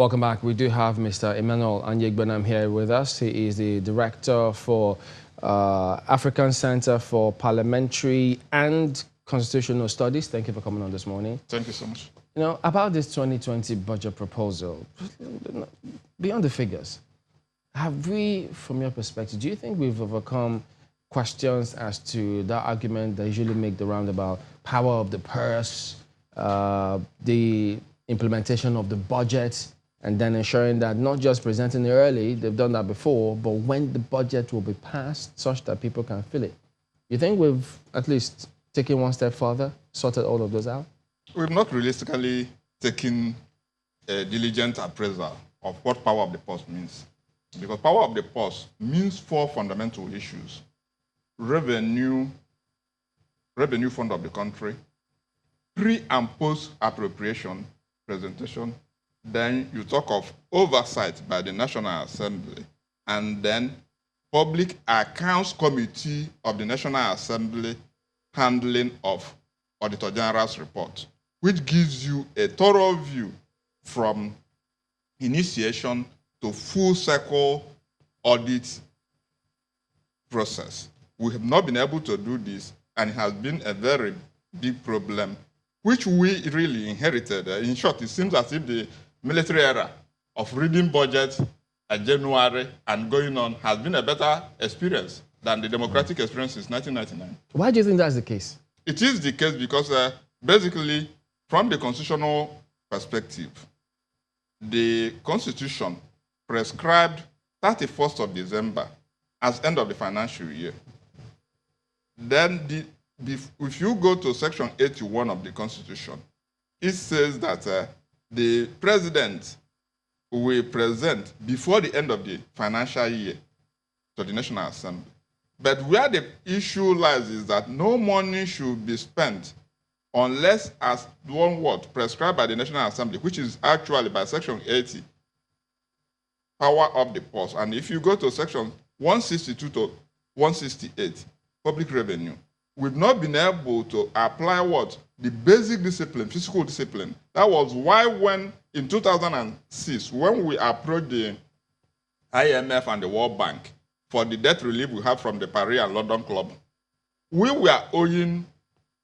Welcome back. We do have Mr. Emmanuel Anyegbenam here with us. He is the Director for African Center for Parliamentary and Constitutional Studies. Thank you for coming on this morning. Thank you so much. You know, about this 2020 budget proposal, beyond the figures, have we, from your perspective, do you think we've overcome questions as to that argument that usually make the roundabout power of the purse, the implementation of the budget, and then ensuring that not just presenting it early, they've done that before, but when the budget will be passed such that people can feel it? You think we've at least taken one step further, sorted all of those out? We've not realistically taken a diligent appraisal of what power of the purse means. Because power of the purse means four fundamental issues: revenue fund of the country, pre and post appropriation presentation, then you talk of oversight by the National Assembly, and then Public Accounts Committee of the National Assembly handling of Auditor General's report, which gives you a thorough view from initiation to full cycle audit process. We have not been able to do this, and it has been a very big problem, which we really inherited. In short, it seems as if the military era of reading budget at January and going on has been a better experience than the democratic experience since 1999. Why do you think that's the case? It is the case because basically, from the constitutional perspective, the Constitution prescribed 31st of December as end of the financial year. Then, if you go to Section 81 of the Constitution, it says that the president will present before the end of the financial year to the National Assembly. But where the issue lies is that no money should be spent unless, as one word, prescribed by the National Assembly, which is actually by Section 80, power of the purse. And if you go to Section 162 to 168, public revenue, we've not been able to apply what? The basic discipline, fiscal discipline. That was why when, in 2006, when we approached the IMF and the World Bank for the debt relief we have from the Paris and London Club, we were owing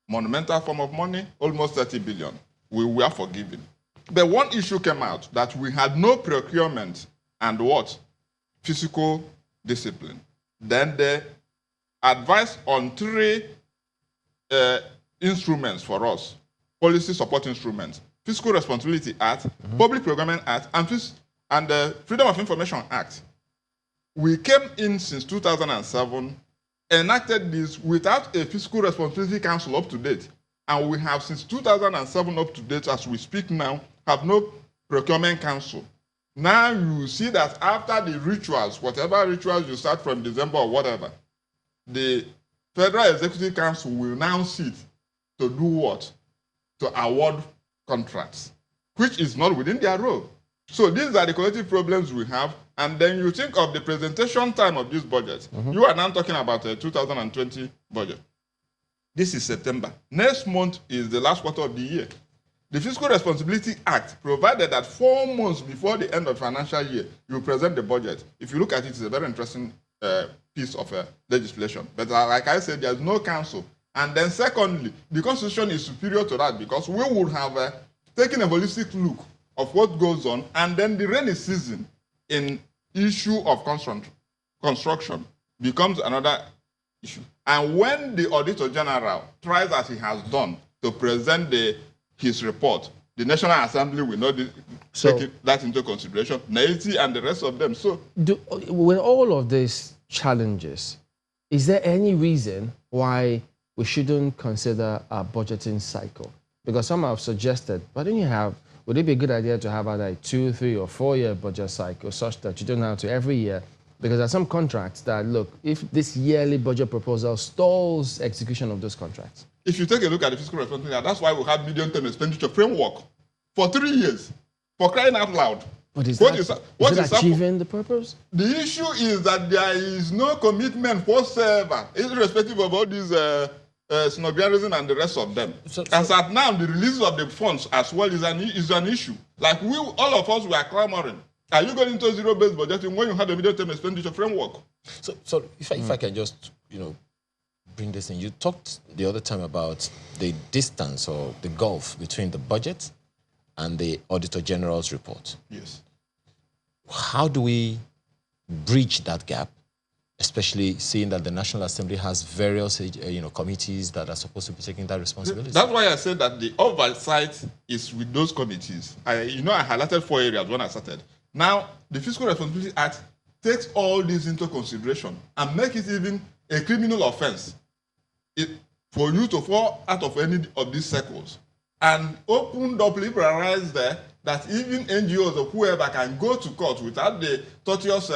monumental sum of money, almost 30 billion. We were forgiven. But one issue came out, that we had no procurement and what? Fiscal discipline. Then they advised on three instruments for us, policy support instruments: Fiscal Responsibility Act, Public Procurement Act, and the Freedom of Information Act. We came in since 2007, enacted this without a Fiscal Responsibility Council up to date. And we have since 2007 up to date, as we speak now, have no Procurement Council. Now you see that after the rituals, whatever rituals you start from December or whatever, the Federal Executive Council will now sit to do what? To award contracts, which is not within their role. So these are the collective problems we have. And then you think of the presentation time of this budget. You are now talking about a 2020 budget. This is September. Next month is the last quarter of the year. The Fiscal Responsibility Act provided that 4 months before the end of the financial year, you present the budget. If you look at it, it's a very interesting piece of legislation. But like I said, there's no council. And then secondly, the Constitution is superior to that because we would have taken a holistic look of what goes on, and then the rainy season in issue of construction becomes another issue. And when the Auditor General tries, as he has done, to present his report, the National Assembly will not take that into consideration, NAITI and the rest of them. So, with all of these challenges, is there any reason why we shouldn't consider a budgeting cycle? Because some have suggested, why don't you have, would it be a good idea to have either a 2, 3, or 4-year budget cycle such that you don't have to every year? Because there are some contracts that, look, if this yearly budget proposal stalls execution of those contracts. If you take a look at the Fiscal Responsibility, that's why we have medium-term expenditure framework for 3 years, for crying out loud. But is it achieving the purpose? The issue is that there is no commitment whatsoever, irrespective of all these snowbearism and the rest of them. As at now, the release of the funds as well is an issue. Like all of us were clamoring. Are you going into zero-based budgeting when you have a medium-term expenditure framework? So if I can just, bring this in. You talked the other time about the distance or the gulf between the budget and the Auditor General's report. Yes. How do we bridge that gap, especially seeing that the National Assembly has various committees that are supposed to be taking that responsibility? That's why I said that the oversight is with those committees. I highlighted 4 areas when I started. Now, the Fiscal Responsibility Act takes all these into consideration and make it even a criminal offense for you to fall out of any of these circles, and opened up, liberalized there, that even NGOs or whoever can go to court without the tortuous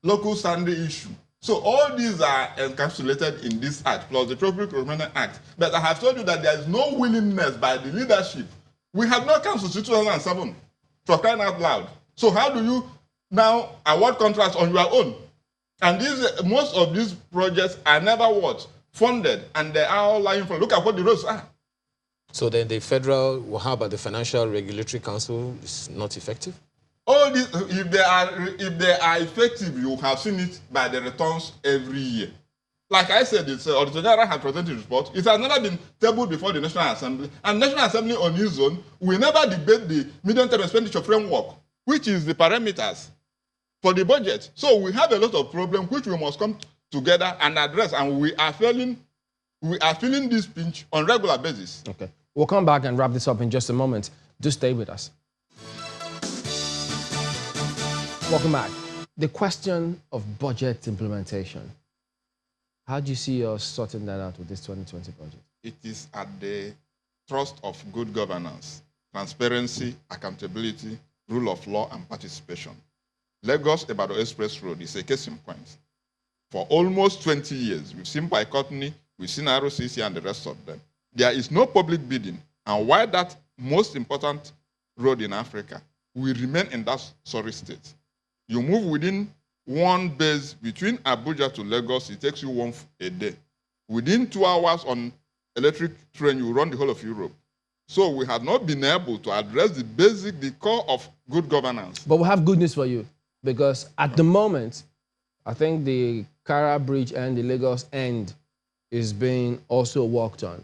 local standing issue. So all these are encapsulated in this act, plus the Public Procurement Act. But I have told you that there is no willingness by the leadership. We have not come since 2007, for crying out loud. So how do you now award contracts on your own? And most of these projects are never funded, and they are all lying for. Look at what the roads are. So then the federal, how about the Financial Regulatory Council is not effective? All these, if they are effective, you have seen it by the returns every year. Like I said, it's Auditor General has presented a report. It has never been tabled before the National Assembly, and National Assembly on its own will never debate the medium-term expenditure framework, which is the parameters for the budget. So we have a lot of problems which we must come together and address, and we are feeling this pinch on a regular basis. Okay. We'll come back and wrap this up in just a moment. Do stay with us. Welcome back. The question of budget implementation. How do you see us sorting that out with this 2020 budget? It is at the thrust of good governance, transparency, accountability, rule of law, and participation. Lagos-Ibadan Express Road is a case in point. For almost 20 years, we've seen Bicotny, we've seen ROCC, and the rest of them. There is no public bidding, and why that most important road in Africa will remain in that sorry state. You move within one base between Abuja to Lagos, it takes you one a day. Within 2 hours on electric train, you run the whole of Europe. So we have not been able to address the core of good governance. But we have good news for you, because at the moment, I think the Kara Bridge and the Lagos end is being also worked on.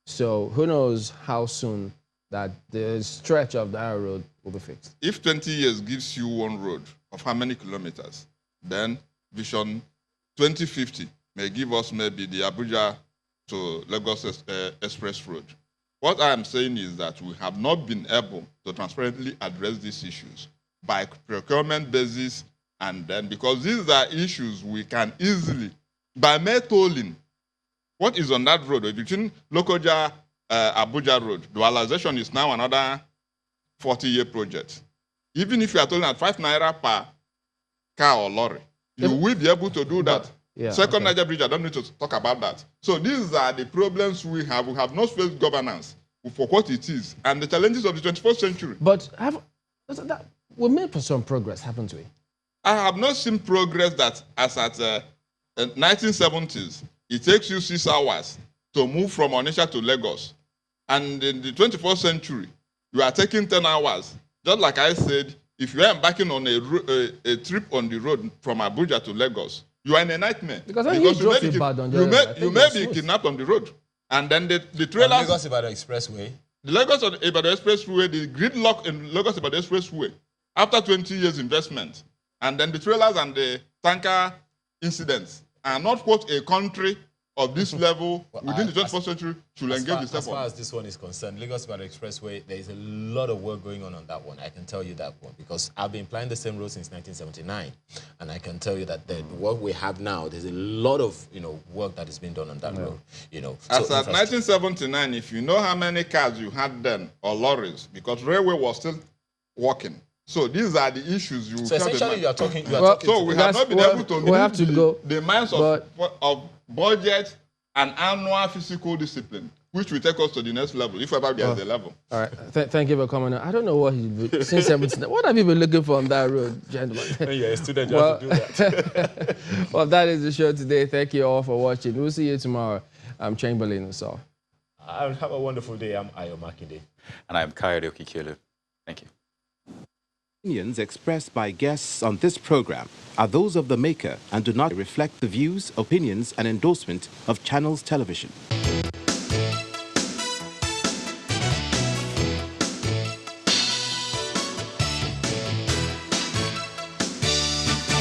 So who knows how soon that the stretch of that road will be fixed. If 20 years gives you one road of how many kilometers, then Vision 2050 may give us maybe the Abuja to Lagos Express Road. What I am saying is that we have not been able to transparently address these issues by procurement basis, and then because these are issues we can easily, by mere tolling, what is on that road between Lokoja, Abuja Road, dualization is now another 40-year project. Even if you are tolling at 5 naira per car or lorry, you will be able to do that. Second Niger Bridge, I don't need to talk about that. So these are the problems we have. We have not faced governance for what it is and the challenges of the 21st century. But we made some progress, haven't we? I have not seen progress that, as at 1970s, it takes you 6 hours to move from Onitsha to Lagos. And in the 21st century, you are taking 10 hours. Just like I said, if you are embarking on a trip on the road from Abuja to Lagos, you are in a nightmare. Because you may be kidnapped on the road. And then the trailers... Lagos-Ibadan Expressway. The Lagos-Ibadan Expressway, the gridlock in Lagos-Ibadan Expressway, after 20 years investment, and then the trailers and the tanker incidents are not what a country of this level within the 21st century should engage in. As far as this one is concerned, Lagos-Ibadan Expressway, there is a lot of work going on that one. I can tell you that one, because I've been applying the same road since 1979, and I can tell you that what we have now, there's a lot of work that is being done on that road. As at 1979, if you know how many cars you had then, or lorries, because railway was still working. So these are the issues you. So essentially, you are talking. So we have not been able to meet the minds of budget and annual physical discipline, which will take us to the next level, if ever there is a level. All right. Thank you for coming. I don't know what since 17. What have you been looking for on that road, gentlemen? When you're a student, you have to do that. Well, that is the show today. Thank you all for watching. We'll see you tomorrow. I'm Chamberlain, so. Have a wonderful day. I'm Ayo Makinde. And I'm Kayode Okikelu. Thank you. Opinions expressed by guests on this program are those of the maker and do not reflect the views, opinions, and endorsement of Channels Television.